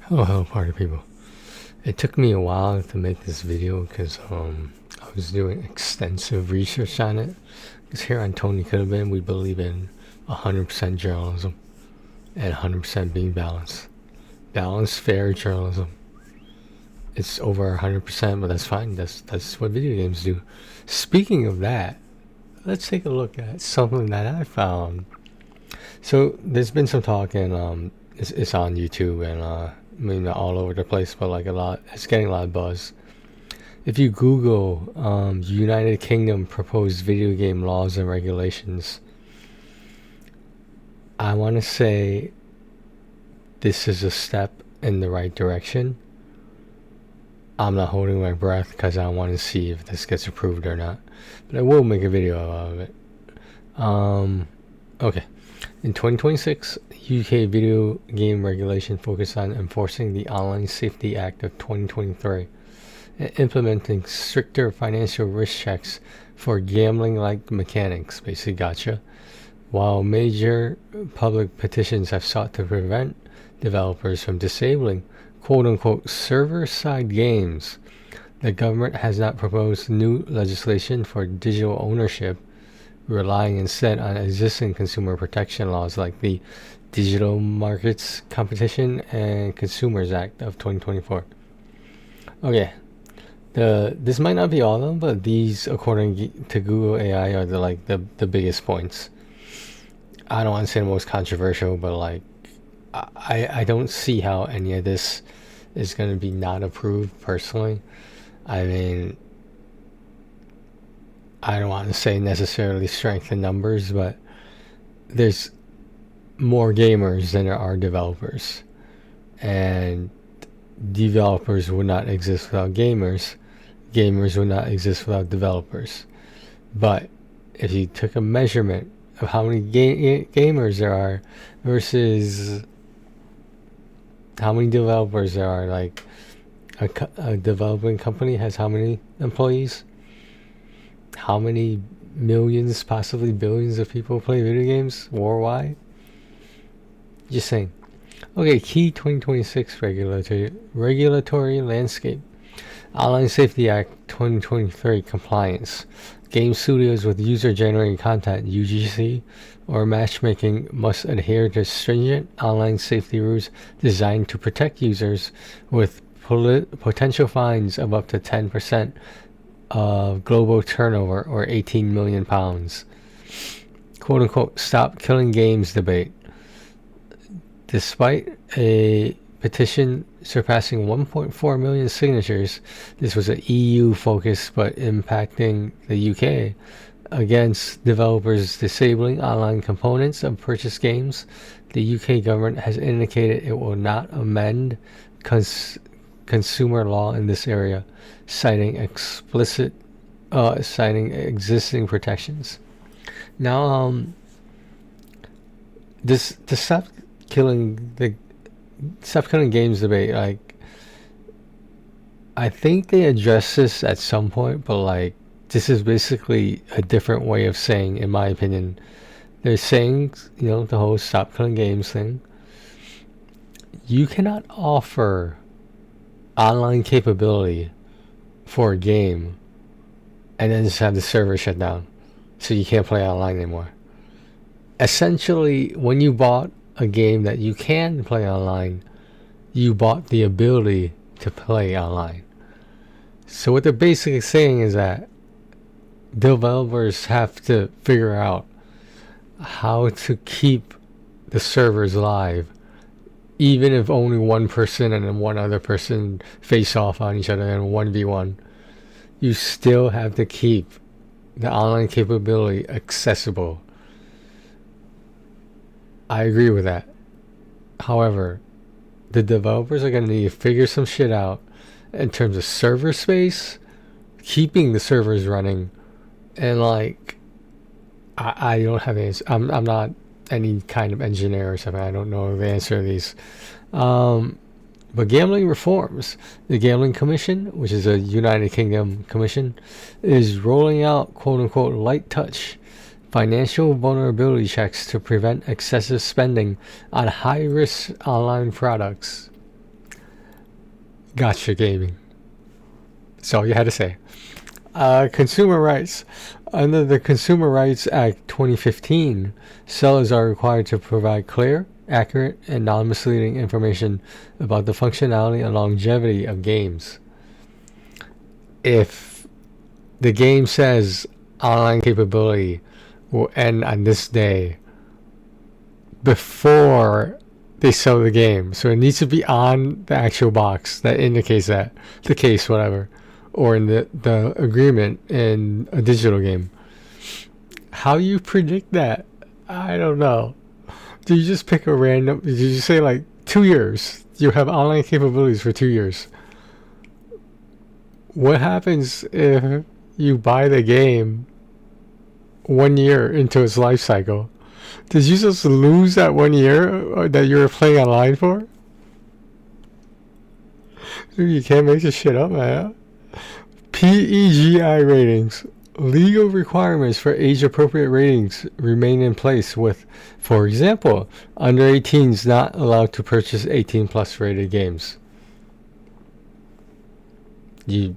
Hello, party people. It took me a while to make this video because I was doing extensive research on it. Because here on Tony Could Have Been, we believe in 100% journalism and 100% being balanced. Balanced, fair journalism. It's over 100%, but that's fine. That's what video games do. Speaking of that, let's take a look at something that I found. So there's been some talk, and it's on YouTube and I mean not all over the place, but like a lot. It's getting a lot of buzz. If you Google United Kingdom proposed video game laws and regulations, I want to say this is a step in the right direction. I'm not holding my breath because I want to see if this gets approved or not, but I will make a video of it. Okay. In 2026, UK video game regulation focused on enforcing the Online Safety Act of 2023 and implementing stricter financial risk checks for gambling-like mechanics, basically gotcha, while major public petitions have sought to prevent developers from disabling quote-unquote server-side games. The government has not proposed new legislation for digital ownership, relying instead on existing consumer protection laws like the Digital Markets Competition and Consumers Act of 2024. Okay, this might not be all of them, but these, according to Google AI, are the biggest points. I don't want to say the most controversial, but like I don't see how any of this is going to be not approved personally. I mean, I don't want to say necessarily strength in numbers, but there's more gamers than there are developers. And developers would not exist without gamers. Gamers would not exist without developers. But if you took a measurement of how many gamers there are versus how many developers there are, like a developing company has how many employees? How many millions, possibly billions of people play video games worldwide? Just saying. Okay, key 2026 regulatory landscape. Online Safety Act 2023 compliance. Game studios with user-generated content, UGC, or matchmaking must adhere to stringent online safety rules designed to protect users with potential fines of up to 10% of global turnover, or 18 million pounds. Quote unquote, stop killing games debate. Despite a petition surpassing 1.4 million signatures, this was an EU focus but impacting the UK, against developers disabling online components of purchased games. The UK government has indicated it will not amend consumer law in this area, citing existing protections. Now, this to stop killing games debate, like, I think they address this at some point, but like, this is basically a different way of saying, in my opinion, they're saying, the whole stop killing games thing. You cannot offer online capability for a game and then just have the server shut down so you can't play online anymore. Essentially, when you bought a game that you can play online, you bought the ability to play online. So what they're basically saying is that developers have to figure out how to keep the servers live, even if only one person and then one other person face off on each other in 1v1. You still have to keep the online capability accessible. I agree with that. However, the developers are going to need to figure some shit out in terms of server space, keeping the servers running, and like, I don't have answers. I'm not any kind of engineer or something. I don't know the answer to these. But gambling reforms. The Gambling Commission, which is a United Kingdom commission, is rolling out quote-unquote light touch financial vulnerability checks to prevent excessive spending on high-risk online products. Gotcha gaming. That's all you had to say. Consumer rights. Under the Consumer Rights Act 2015, sellers are required to provide clear, accurate, and non-misleading information about the functionality and longevity of games. If the game says online capability will end on this day before they sell the game, so it needs to be on the actual box that indicates that, the case, whatever, or in the agreement in a digital game. How you predict that? I don't know. Do you just pick a random? Did you say like 2 years? You have online capabilities for 2 years. What happens if you buy the game 1 year into its life cycle? Did you just lose that 1 year that you were playing online for? Dude, you can't make this shit up, man. PEGI ratings. Legal requirements for age-appropriate ratings remain in place with, for example, under 18s not allowed to purchase 18-plus rated games. You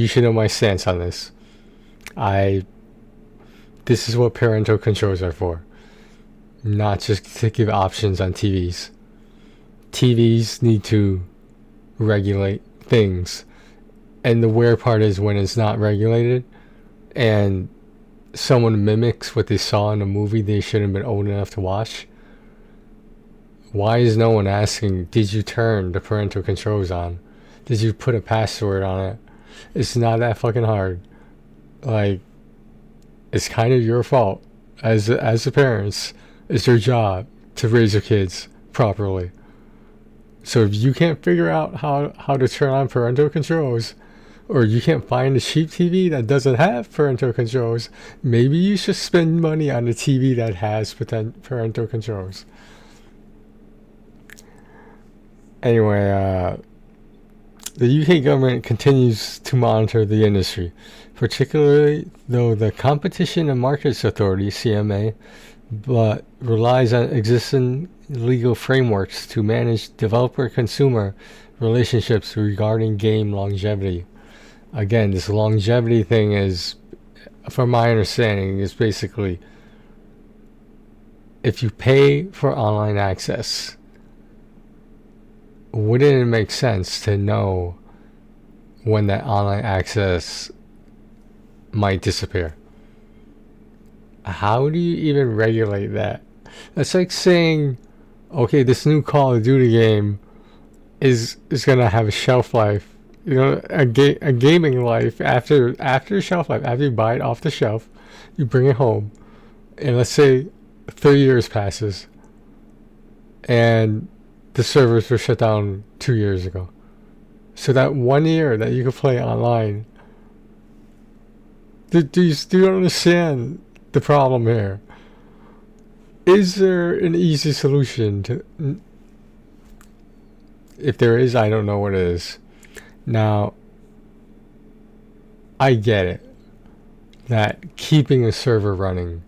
should know my stance on this. This is what parental controls are for. Not just to give options on TVs. TVs need to regulate things. And the weird part is when it's not regulated and someone mimics what they saw in a movie they shouldn't have been old enough to watch. Why is no one asking, did you turn the parental controls on? Did you put a password on it? It's not that fucking hard. Like, it's kind of your fault as the parents. It's your job to raise your kids properly. So if you can't figure out how to turn on parental controls, or you can't find a cheap TV that doesn't have parental controls, maybe you should spend money on a TV that has parental controls. Anyway, the UK government continues to monitor the industry, particularly though the Competition and Markets Authority, CMA, but relies on existing legal frameworks to manage developer-consumer relationships regarding game longevity. Again, this longevity thing is, from my understanding, is basically if you pay for online access, wouldn't it make sense to know when that online access might disappear? How do you even regulate that? That's like saying, okay, this new Call of Duty game is gonna have a shelf life. You know, a gaming life after shelf life. After you buy it off the shelf, you bring it home, and let's say 3 years passes, and the servers were shut down 2 years ago. So that 1 year that you could play online, do you understand the problem here? Is there an easy solution to? If there is, I don't know what it is. Now, I get it that keeping a server running,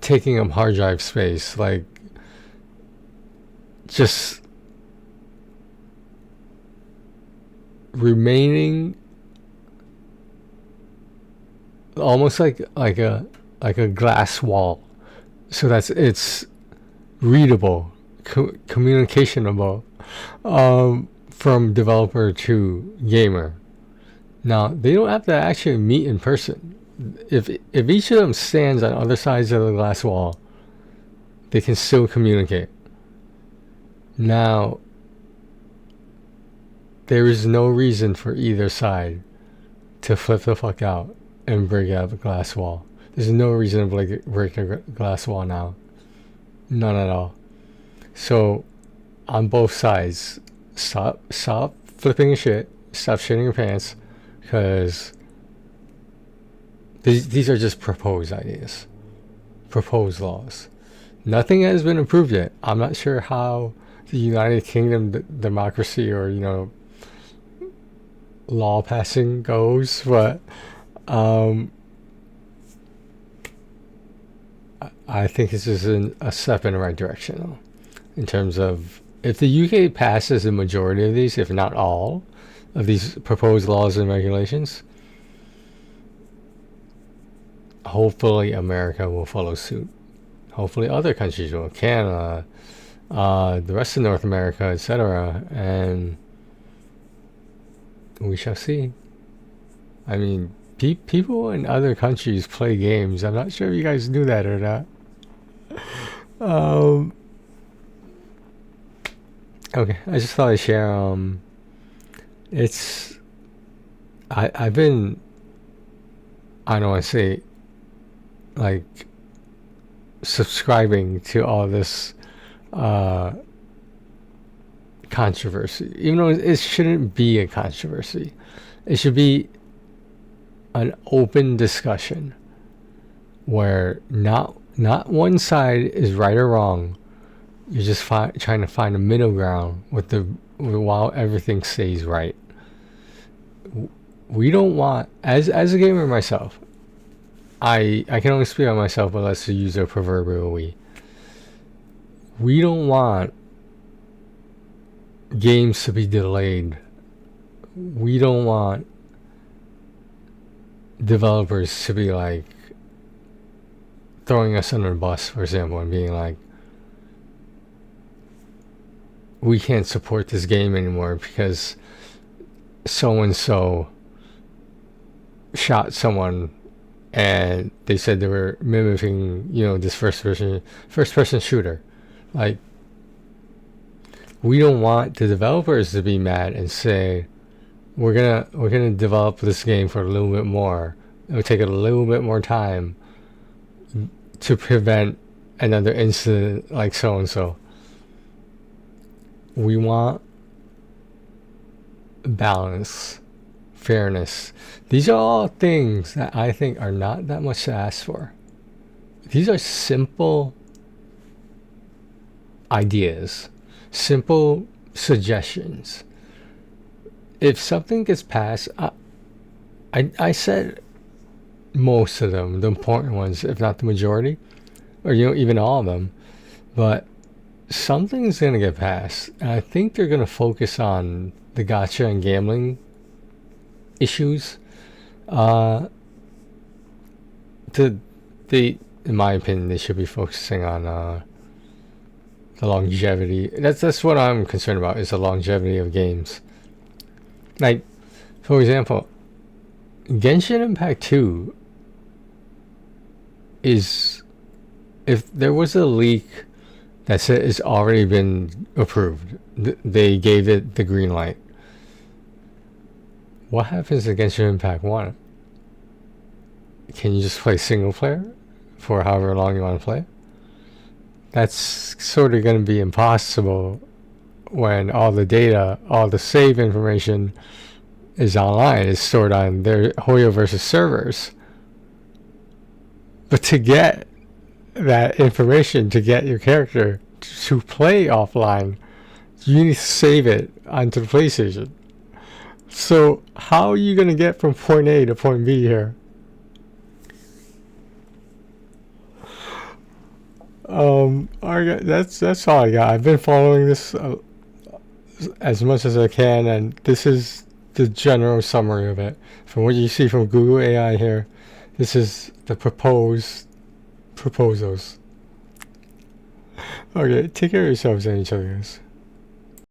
taking up hard drive space, like just remaining almost like a glass wall, so that it's readable, communicationable. From developer to gamer. Now, they don't have to actually meet in person. If each of them stands on other sides of the glass wall, they can still communicate. Now, there is no reason for either side to flip the fuck out and break out a glass wall. There's no reason to break a glass wall now. None at all. So, on both sides, stop flipping your shit, stop shitting your pants, because these are just proposed ideas, proposed laws. Nothing has been approved yet. I'm not sure how the United Kingdom democracy or, you know, law passing goes, but I think this is a step in the right direction, though, in terms of if the UK passes the majority of these, if not all, of these proposed laws and regulations, hopefully America will follow suit. Hopefully other countries will, Canada, the rest of North America, etc. And we shall see. I mean, people in other countries play games. I'm not sure if you guys knew that or not. Okay, I just thought I'd share. It's I've been, I don't want to say, like, subscribing to all this controversy, even though it shouldn't be a controversy. It should be an open discussion where not one side is right or wrong. You're just trying to find a middle ground while everything stays right. We don't want, as a gamer myself, I can only speak on myself, but let's use a proverbial we. We don't want games to be delayed. We don't want developers to be like throwing us under the bus, for example, and being like, we can't support this game anymore because so and so shot someone and they said they were mimicking, this first person shooter. Like, we don't want the developers to be mad and say, we're gonna develop this game for a little bit more. It'll take a little bit more time to prevent another incident like so and so. We want balance, fairness. These are all things that I think are not that much to ask for. These are simple ideas, simple suggestions. If something gets passed, I said most of them, the important ones, if not the majority, or even all of them, but something's gonna get passed, and I think they're gonna focus on the gacha and gambling issues. In my opinion, they should be focusing on the longevity. That's what I'm concerned about, is the longevity of games. Like, for example, Genshin Impact 2 is, if there was a leak that said it's already been approved, they gave it the green light, what happens to Genshin Impact 1? Can you just play single player for however long you want to play? That's sort of going to be impossible when all the data, all the save information is online, is stored on their Hoyoverse servers. But to get that information, to get your character to play offline, you need to save it onto the PlayStation. So how are you going to get from point A to point B here? Alright, that's all I got. I've been following this as much as I can, and this is the general summary of it. From what you see from Google AI here, this is the proposals. Okay, take care of yourselves and each other, guys.